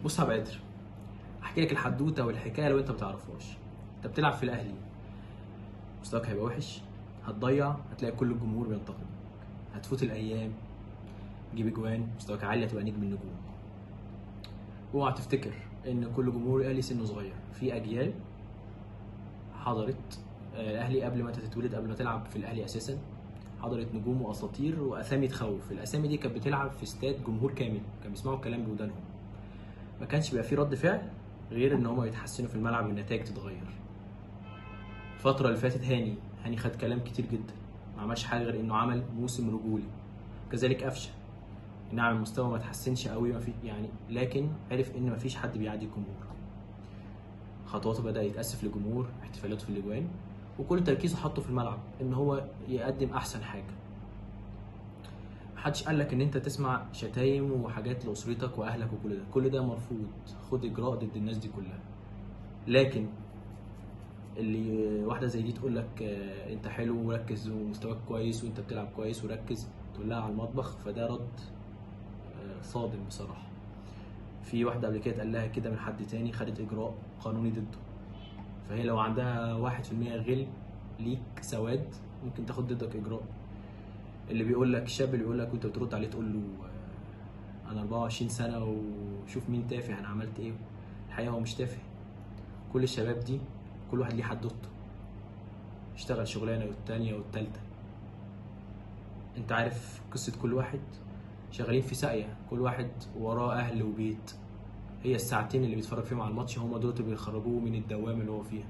بص يا بدر، احكي لك الحدوته والحكايه لو انت ما تعرفهاش. انت بتلعب في الاهلي، مستواك هيبقى وحش، هتضيع، هتلاقي كل الجمهور بينتقدك، هتفوت الايام، تجيب اجوان، مستواك عالي، هتبقى نجم النجوم. اوعى تفتكر ان كل جمهور الاهلي سنه صغير. في اجيال حضرت الاهلي قبل ما انت تتولد، قبل ما تلعب في الاهلي اساسا، حضرت نجوم واساطير واسامي تخوف. الاسامي دي كانت بتلعب في استاد جمهور كامل، كانوا بيسمعوا الكلام بودانهم، ما كانش بيبقى في رد فعل غير ان هم يتحسنوا في الملعب والنتائج تتغير. الفترة اللي فاتت هاني خد كلام كتير جدا، ما عملش حاجة غير انه عمل موسم رجولي. كذلك قفشه، نعم المستوى ما تحسنش قوي، ما في يعني، لكن عرف ان ما فيش حد بيعدي الجمهور. خطواته بدأ يتأسف للجمهور، احتفالاته في الاجوان، وكل تركيزه حطه في الملعب ان هو يقدم احسن حاجة. محدش قالك ان انت تسمع شتايم وحاجات لاسرتك واهلك، كل ده مرفوض. خد اجراء ضد الناس دي كلها. لكن اللي واحده زي دي تقول لك انت حلو وركز ومستواك كويس وانت بتلعب كويس وركز، تقول لها على المطبخ، فده رد صادم بصراحه. في واحده قبل كده اتقال لها كده من حد تاني، خدت اجراء قانوني ضده. فهي لو عندها 1% غل ليك سواد، ممكن تاخد ضدك اجراء. اللي بيقول لك، الشاب اللي بيقول لك وانت بترد عليه تقول له انا 24 سنه وشوف مين تافه، انا عملت ايه؟ الحقيقه هو مش تافه. كل الشباب دي كل واحد ليه حدوته، اشتغل شغلانه والتانيه والتالته. انت عارف قصة كل واحد، شغالين في ساقية، كل واحد وراه اهل وبيت. هي الساعتين اللي بيتفرج فيهم على الماتش هم دول اللي بيخرجوه من الدوامة اللي هو فيها.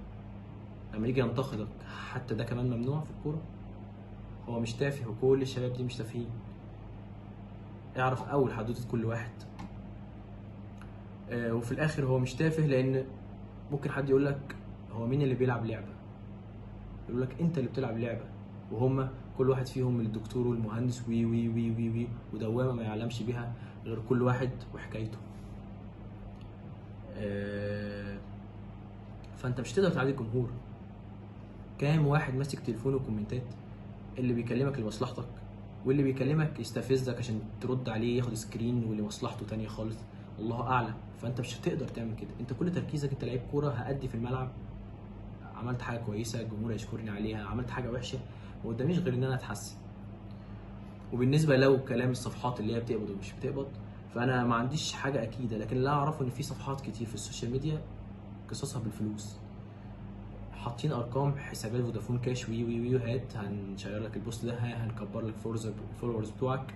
لما يجي ينتقدك حتى ده كمان ممنوع في الكورة. هو مش تافه، وكل الشباب دي مش تافهين. اعرف اول حدوتة كل واحد. وفي الاخر هو مش تافه، لان ممكن حد يقول لك هو مين اللي بيلعب لعبة؟ يقول لك انت اللي بتلعب لعبة، وهم كل واحد فيهم الدكتور والمهندس وي وي وي وي وي ودوامة ما يعلمش بيها غير كل واحد وحكايته. فانت مش تقدر تعادي الجمهور. كام واحد ماسك تليفونه وكومنتات، اللي بيكلمك لمصلحتك، واللي بيكلمك يستفزك عشان ترد عليه ياخد سكرين واللي مصلحته تانية خالص، الله اعلم. فانت مش هتقدر تعمل كده. انت كل تركيزك انت لعيب كوره، هأدي في الملعب، عملت حاجه كويسه الجمهور هيشكرني عليها، عملت حاجه وحشه ما قداميش غير ان انا اتحسن. وبالنسبه لو كلام الصفحات اللي هي بتقبض ومش بتقبض، فانا ما عنديش حاجه اكيده، لكن اللي اعرفه ان في صفحات كتير في السوشيال ميديا قصصها بالفلوس، حاطين ارقام حسابات فودافون كاش وي وي وي، هات هنشير لك البوست ده، هنكبر لك الفولورز بتوعك.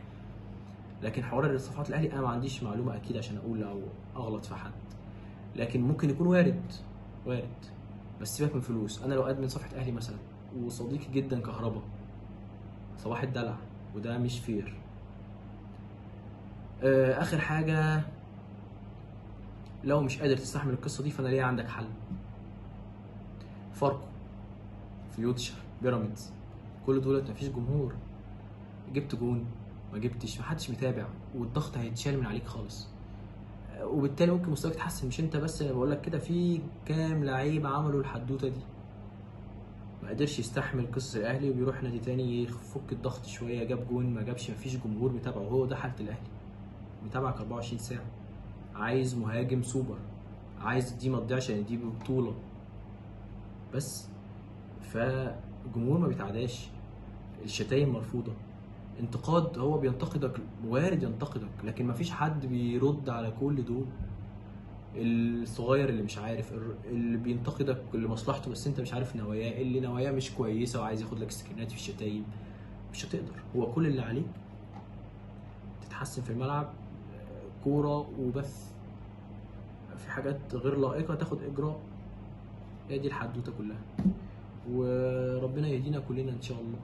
لكن حوار الصفحات الاهلي انا ما عنديش معلومه اكيد عشان اقول او اغلط في حد، لكن ممكن يكون وارد. بس سيبك من فلوس. انا لو ادمن صفحه اهلي مثلا وصديقي جدا كهربا، صباح الدلع، وده مش فير. اخر حاجه، لو مش قادر تستحمل القصه دي فانا ليه عندك حل. فاركو، فيوتشر، بيراميدز، كل دولت مفيش جمهور. جبت جون ما جبتش، محدش متابع، والضغط هيتشال من عليك خالص. وبالتالي ممكن مستواك يتحسن. مش انت بس، بقول لك كده، في كام لعيب عملوا الحدوته دي ما قدرش يستحمل قصه الاهلي وبيروح نادي تاني يفك الضغط شويه، جاب جون ما جابش، مفيش جمهور متابعه. هو ده حاله الاهلي، متابعك 24 ساعه. عايز مهاجم سوبر، عايز دي ما تضيعش لان دي بطوله بس. فالجمهور ما بيتعداش، الشتايم مرفوضه، انتقاد هو بينتقدك، وارد ينتقدك، لكن مفيش حد بيرد على كل دول. الصغير اللي مش عارف، اللي بينتقدك لمصلحته بس انت مش عارف نواياه، اللي نواياه مش كويسه وعايز ياخد لك سكرينات في الشتايم، مش هتقدر. هو كل اللي عليك تتحسن في الملعب، كوره وبس. في حاجات غير لائقه تاخد اجراء. هي دي الحدوته كلها، وربنا يهدينا كلنا ان شاء الله.